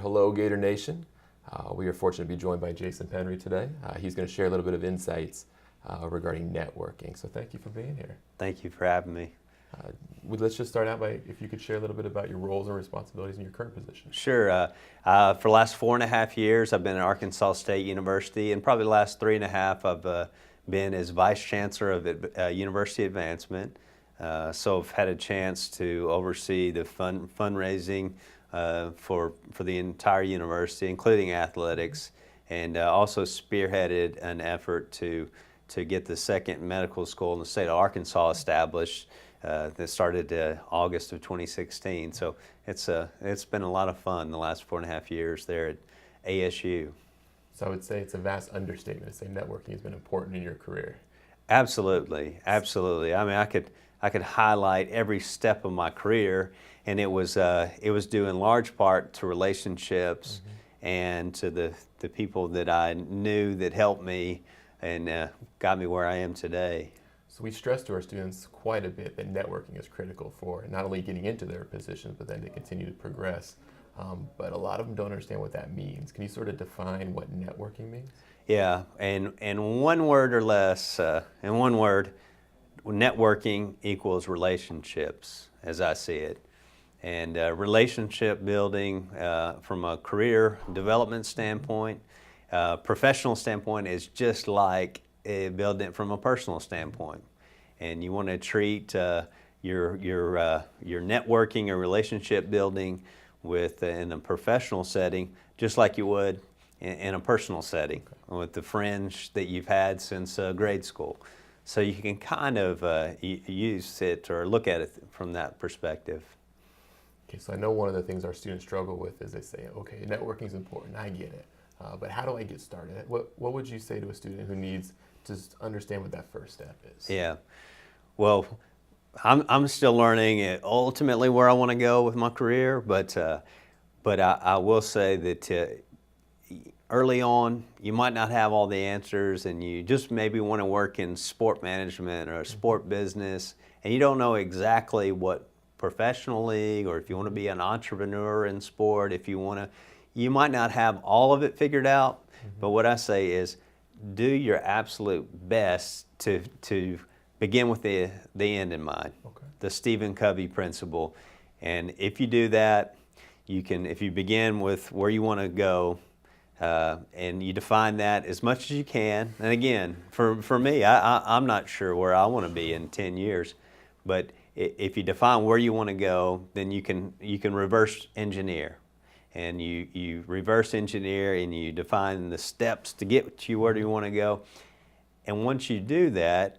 Hello Gator Nation. We are fortunate to be joined by Jason Penry today. He's going to share a little bit of insights regarding networking. So thank you for being here. Thank you for having me. Let's just start out by, if you could share a little bit about your roles and responsibilities in your current position. Sure. For the last 4.5 years, I've been at Arkansas State University, and probably the last 3.5 I've been as Vice Chancellor of University Advancement. So I've had a chance to oversee the fundraising for the entire university, including athletics, and also spearheaded an effort to get the second medical school in the state of Arkansas established that started August of 2016. So it's been a lot of fun the last 4.5 years there at ASU. So I would say it's a vast understatement to say networking has been important in your career. Absolutely, absolutely. I mean, I could highlight every step of my career, and it was due in large part to relationships and to the people that I knew that helped me and got me where I am today. So we stress to our students quite a bit that networking is critical for not only getting into their positions, but then to continue to progress. But a lot of them don't understand what that means. Can you sort of define what networking means? Yeah, and one word or less, in one word, networking equals relationships, as I see it. And relationship building from a career development standpoint, professional standpoint, is just like building it from a personal standpoint. And you want to treat your networking or relationship building in a professional setting just like you would in a personal setting with the friends that you've had since grade school. So you can kind of use it or look at it from that perspective. Okay, so I know one of the things our students struggle with is they say, okay, networking is important, I get it, but how do I get started? What would you say to a student who needs to understand what that first step is? Yeah, well, I'm still learning ultimately where I want to go with my career, but I will say that early on, you might not have all the answers, and you just maybe want to work in sport management or a sport business, and you don't know exactly what professional league, or if you want to be an entrepreneur in sport, you might not have all of it figured out. But what I say is, do your absolute best to begin with the end in mind. Okay. The Stephen Covey principle. And if you do that, if you begin with where you want to go, and you define that as much as you can. And again, for me, I'm not sure where I want to be in 10 years, but if you define where you want to go, then you can reverse engineer. And you reverse engineer and you define the steps to get to where you want to go. And once you do that,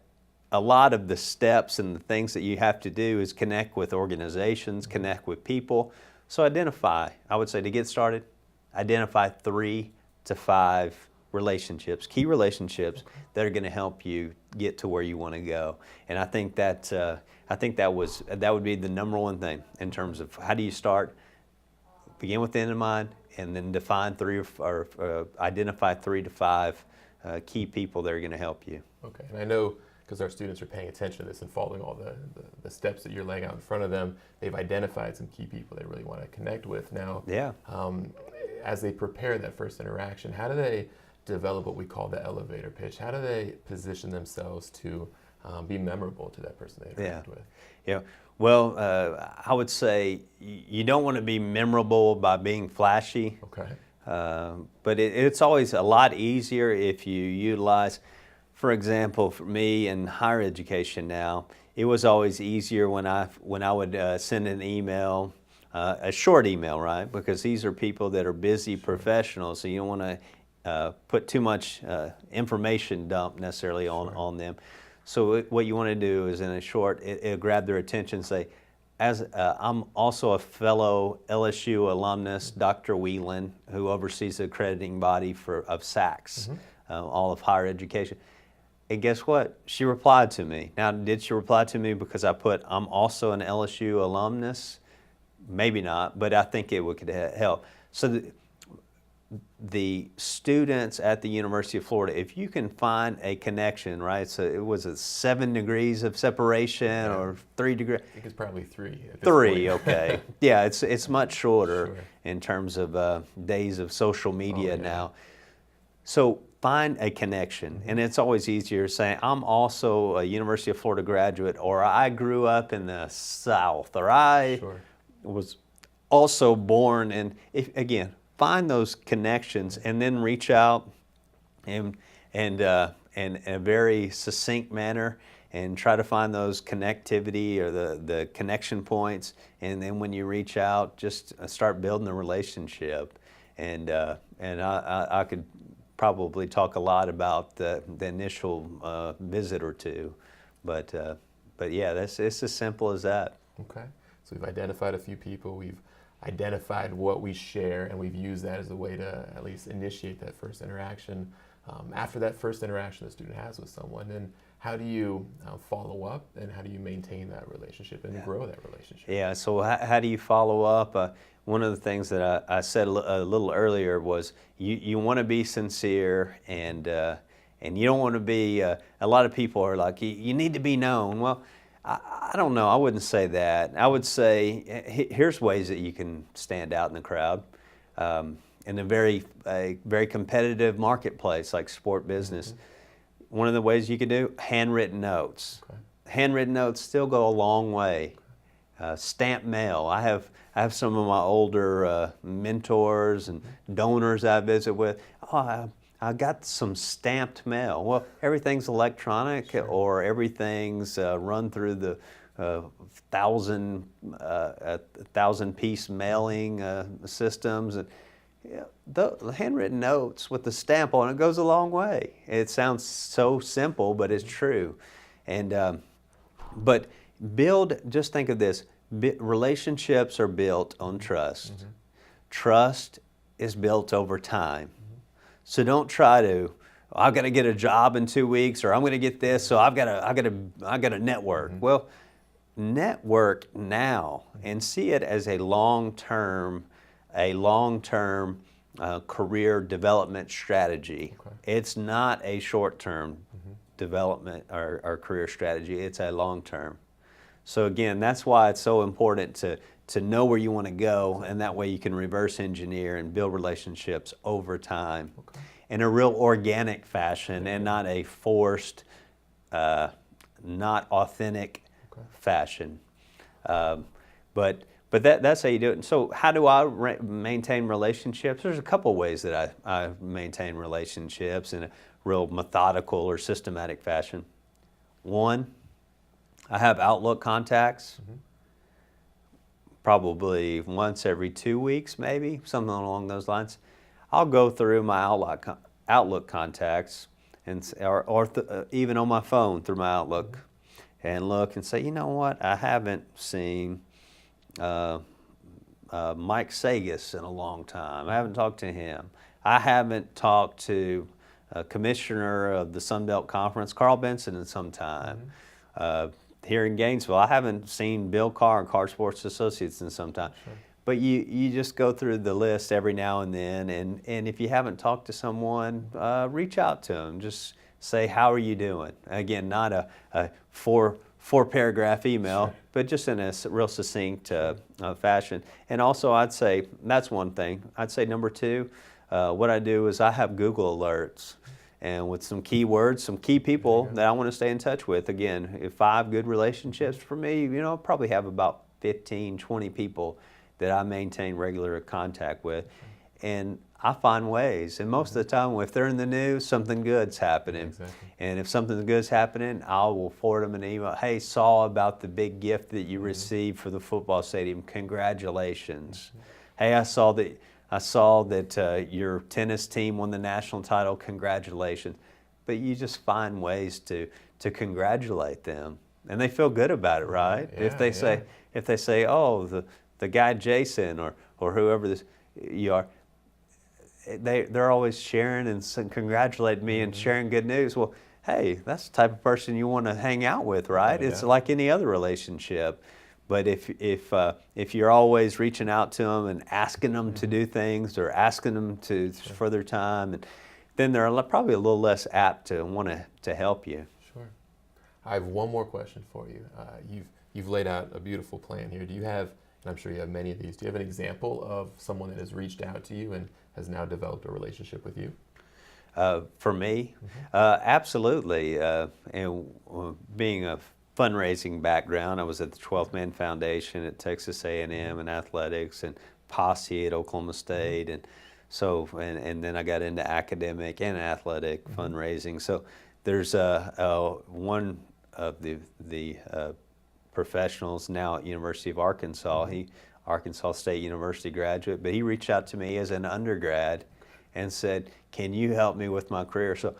a lot of the steps and the things that you have to do is connect with organizations, connect with people. So I would say to get started, identify 3 to 5 relationships, key relationships that are going to help you get to where you want to go. And I think that would be the number one thing in terms of how do you start. Begin with the end in mind, and then define identify 3 to 5 key people that are going to help you. Okay, and I know because our students are paying attention to this and following all the steps that you're laying out in front of them, they've identified some key people they really want to connect with. Now, as they prepare that first interaction, how do they develop what we call the elevator pitch? How do they position themselves to be memorable to that person they interact with? Yeah. Well, I would say you don't want to be memorable by being flashy. Okay. But it's always a lot easier if you utilize, for example, for me in higher education now, it was always easier when I would send an email, a short email, right? Because these are people that are busy professionals, so you don't want to put too much information dump necessarily on them. So what you want to do is in a short, it'll grab their attention, say, I'm also a fellow LSU alumnus, Dr. Whelan, who oversees the accrediting body of SACS, all of higher education. And guess what? She replied to me. Now, did she reply to me because I put, I'm also an LSU alumnus? Maybe not, but I think it could help. So the students at the University of Florida, if you can find a connection, right? So it was 7 degrees of separation or 3 degrees. I think it's probably 3 at this 3, point. okay. Yeah, it's much shorter Sure. in terms of days of social media Oh, yeah. now. So find a connection, and it's always easier saying, I'm also a University of Florida graduate, or I grew up in the South, or I Sure. was also born, and again, find those connections and then reach out and in a very succinct manner and try to find those connectivity or the connection points, and then when you reach out, just start building the relationship. And I could probably talk a lot about the initial visit or two, but yeah, it's as simple as that. Okay, so we've identified a few people, we've identified what we share, and we've used that as a way to at least initiate that first interaction. After that first interaction the student has with someone, then how do you follow up, and how do you maintain that relationship and grow that relationship? Yeah, so how do you follow up? One of the things that I said a little earlier was you want to be sincere, and you don't want to be, a lot of people are like, you need to be known. Well, I don't know, I wouldn't say that. I would say, here's ways that you can stand out in the crowd. In a very competitive marketplace like sport business, one of the ways you could do, handwritten notes. Okay. Handwritten notes still go a long way. Stamped mail. I have some of my older mentors and donors I visit with. Oh, I got some stamped mail. Well, everything's electronic, Sure. or everything's run through the 1,000 piece mailing systems. And yeah, the handwritten notes with the stamp on it goes a long way. It sounds so simple, but it's true. And but just think of this. Relationships are built on trust. Mm-hmm. Trust is built over time. So don't try to, I've got to get a job in 2 weeks, or I'm going to get this, so I've got to network. Mm-hmm. Well, network now and see it as a long-term career development strategy. Okay. It's not a short-term development or career strategy. It's a long-term. So again, that's why it's so important to know where you want to go, and that way you can reverse engineer and build relationships over time. Okay. In a real organic fashion, and not a forced, not authentic fashion. But that's how you do it. And so how do I maintain relationships? There's a couple ways that I maintain relationships in a real methodical or systematic fashion. One, I have Outlook contacts, probably once every 2 weeks, maybe, something along those lines. I'll go through my Outlook contacts, or even on my phone through my Outlook, and look and say, you know what, I haven't seen Mike Sagas in a long time. I haven't talked to him. I haven't talked to Commissioner of the Sun Belt Conference, Carl Benson, in some time. Here in Gainesville, I haven't seen Bill Carr and Carr Sports Associates in some time. Sure. But you just go through the list every now and then, and if you haven't talked to someone, reach out to them. Just say, how are you doing? Again, not a four-paragraph email, sure, but just in a real succinct fashion. And also, I'd say, that's one thing. I'd say number two, what I do is I have Google alerts. And with some keywords, some key people that I want to stay in touch with. Again, 5 good relationships for me, I probably have about 15, 20 people that I maintain regular contact with. And I find ways. And most of the time, if they're in the news, something good's happening. Exactly. And if something good's happening, I will forward them an email. Hey, saw about the big gift that you received for the football stadium. Congratulations. Hey, I saw that your tennis team won the national title. Congratulations. But you just find ways to congratulate them, and they feel good about it, right? Yeah, if they say, oh, the guy Jason or whoever you are, they're always sharing and congratulating me and sharing good news. Well, hey, that's the type of person you want to hang out with, right? It's like any other relationship. But if you're always reaching out to them and asking them to do things or asking them for their time, then they're probably a little less apt to want to help you. Sure. I have one more question for you. You've laid out a beautiful plan here. Do you have, and I'm sure you have many of these, do you have an example of someone that has reached out to you and has now developed a relationship with you? For me, absolutely. And being a fundraising background, I was at the 12th Man Foundation at Texas A&M in athletics, and Posse at Oklahoma State, and so and then I got into academic and athletic fundraising. So there's one of the professionals now at University of Arkansas. He Arkansas State University graduate, but he reached out to me as an undergrad and said, "Can you help me with my career?" So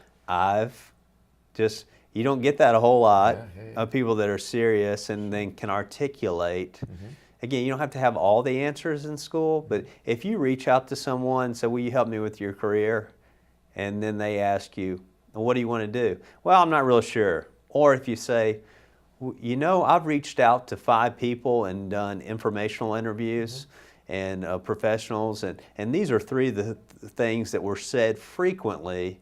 you don't get that a whole lot of people that are serious and then can articulate. Again, you don't have to have all the answers in school, but if you reach out to someone and say, "Will you help me with your career?" and then they ask you, "Well, what do you want to do?" "Well, I'm not real sure." Or if you say, "You know, I've reached out to 5 people and done informational interviews and professionals, and these are 3 of the things that were said frequently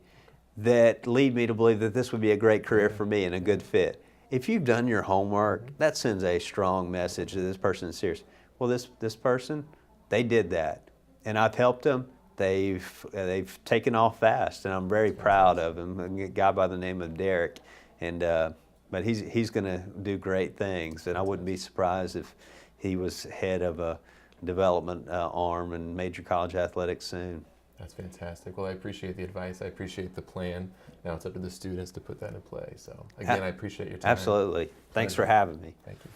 that lead me to believe that this would be a great career for me and a good fit." If you've done your homework, that sends a strong message that this person is serious. Well, this person, they did that, and I've helped them. They've taken off fast, and I'm very proud of him. A guy by the name of Derek, and but he's going to do great things, and I wouldn't be surprised if he was head of a development arm in major college athletics soon. That's fantastic. Well, I appreciate the advice. I appreciate the plan. Now it's up to the students to put that in play. So again, I appreciate your time. Absolutely. Thanks for having me. Thank you.